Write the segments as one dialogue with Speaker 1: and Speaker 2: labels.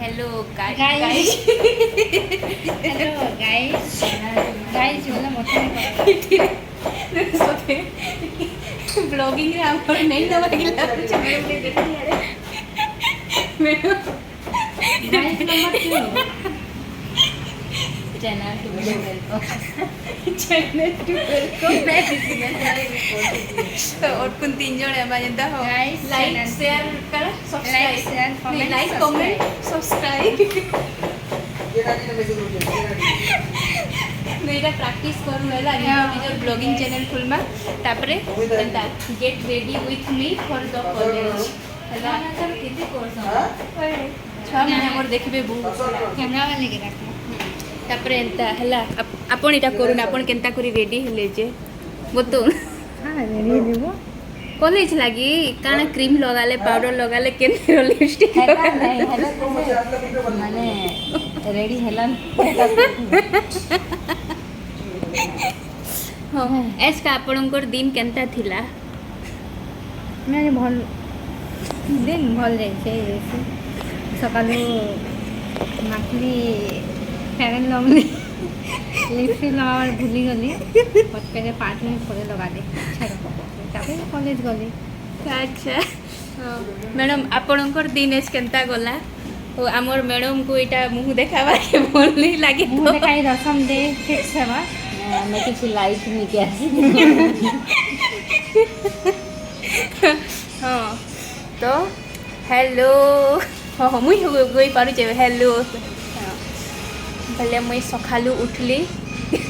Speaker 1: Hello guys
Speaker 2: guys hello guys बोला मोटे
Speaker 1: सोते ब्लॉगिंग रे आप नहीं दवा गिला कुछ मेरे को देखी यार मेरे
Speaker 2: guys number 2
Speaker 1: channel to welcome channel to welcome और कुन तीन जण है बाजंदा हो
Speaker 2: Guys,
Speaker 1: लाइक
Speaker 2: channel-
Speaker 1: शेयर कर
Speaker 2: Like, share, comment,
Speaker 1: like
Speaker 2: subscribe.
Speaker 1: Comment subscribe मेरा प्रैक्टिस करू हैला निजर ब्लॉगिंग चैनल खुलमा तापरे एंता get ready with me for the college हैला
Speaker 2: कितने कोर्स
Speaker 1: छह महीने मोर देखबे बहुत
Speaker 2: कैमरा वाले के रखना
Speaker 1: तापरे एंता हैला आपण इटा करू ना आपण केनता करी रेडी हेले जे बतो
Speaker 2: हां रेडी देबो
Speaker 1: कॉलेज लागी काना क्रीम लगाले पाउडर लगाले केने लिपस्टिक
Speaker 2: हेला नहीं हेला माने रेडी हेलन
Speaker 1: हां एस का आपणकर दिन केनता थिला
Speaker 2: मेरे भल दिन भल जाइछे सकालू माखली फेरन लवली लिपस्टिक लगावर भूली गली पटके 5 मिनट परे लगा दे छाड़ तापर कॉलेज गली
Speaker 1: अच्छा मैडम आपणकर दिन एस केनता गला ओ हमर मैडम को इटा मुंह देखावा के बोल नहीं लागे
Speaker 2: मुझे कहीं रसम दे फिक्स है बा
Speaker 3: मैं किसी लाइट में क्या
Speaker 1: हाँ तो हेलो हाँ मुई गई पारू जे हेलो पहले मुई सखालू उठली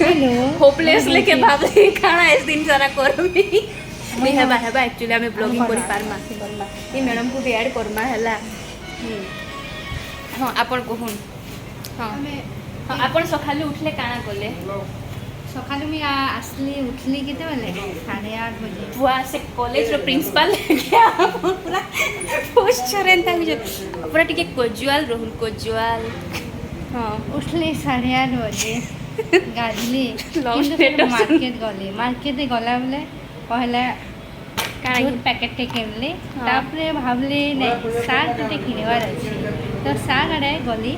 Speaker 2: हेलो
Speaker 1: होपलेस लेके भाबली खाना इस दिन सारा करमी मुई हेबा हेबा एक्चुअली हमें ब्लॉगिंग करि पारमा ई मैडम को भी ऐड करमा हैला हाँ आपण कहून हाँ हाँ आपण सखालू उठले काना कले
Speaker 2: सकाल में आसली उठली केते बेले 8:30 बजे
Speaker 1: बुआ से कॉलेज रो प्रिंसिपल क्या पूरा पोस्चर एंता पूरा टिके कोजुअल रोहुल कोजुअल हाँ
Speaker 2: उठली 8:30 बजे गाधली
Speaker 1: Long status.
Speaker 2: मार्केट गला बेले पहले दूध पैकेट टे किनली तापरे भाबली नहीं साग टे किनवार अछि तो साग आड़े गली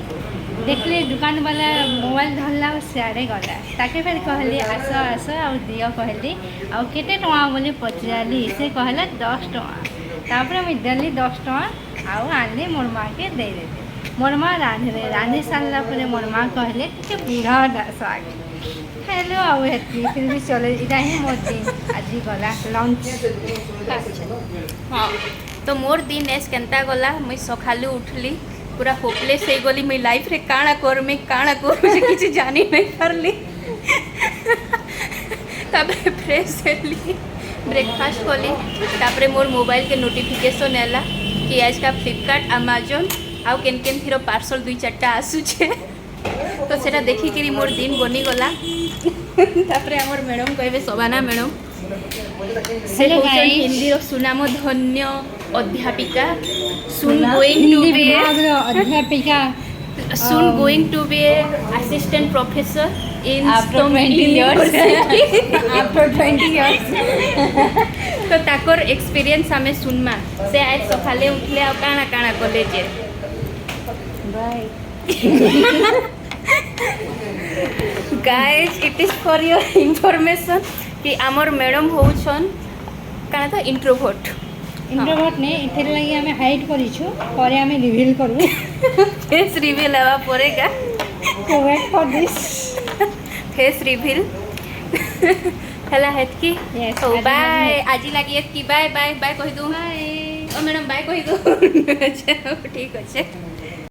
Speaker 2: देखली दुकान वाला मोबाइल धरला सियाड़े गला ताके फिर कहली आस आस आ दियो कहली आ केते टका बोली पचराली से कहला 10 टका तापरे मैं देली 10 टका आ आनली मोर माँ के दे देली मोर माँ रांधे सारला परे मोर माँ कहले के बुढ़ा साग हेलो आउ हेती फिर भी चले इटा ही मोर दिन आज गला लंच
Speaker 1: हाँ तो मोर दिन एस केनता गला मुई सखालू उठली पूरा होपलेस हो गली मुई लाइफ रे काଣା करमी जे किछि जानी नहीं पारली तापरे फ्रेश हेली ब्रेकफास्ट कली तापरे मोर मोबाइल के नोटिफिकेशन आला कि आज का फ्लिपकार्ट अमेजन आउ केन केन थिरो पार्सल 2-4टा आसु छे तो सेटा देखि कि मोर दिन बनी गला तापरे हमर मैडम कहबे शोभाना मैडम से
Speaker 2: Hello,
Speaker 1: होचन
Speaker 2: guys.
Speaker 1: हिंदी रो सुनाम धन्य अध्यापिका सुन गोइंग टू
Speaker 2: हिंदी
Speaker 1: बी
Speaker 2: विभाग रो अध्यापिका
Speaker 1: soon going to be assistant professor in
Speaker 3: After
Speaker 1: some
Speaker 3: 20 years.
Speaker 1: university.
Speaker 3: After 20 years
Speaker 1: तो ताकर एक्सपीरियंस हमें सुनमा से आज सकाले उठले आ काना काना college
Speaker 3: bye
Speaker 1: guys it is for your information कि आमर मैडम होउछन काना तो इंट्रोवर्ट
Speaker 2: इंट्रोवर्ट ने इथे लगी हमें हाइड करिछु परे हमें रिवील करू
Speaker 1: फेस रिवील हवा पड़ेगा
Speaker 2: तो wait for this
Speaker 1: face reveal हला हेतकी
Speaker 2: Yes,
Speaker 1: तो
Speaker 2: आज
Speaker 1: बाय
Speaker 2: लगी
Speaker 1: आज लगी हेतकी बाय बाय बाय कहि दू
Speaker 2: बाय
Speaker 1: ओ मैडम बाय कहि दू अच्छा ठीक अच्छे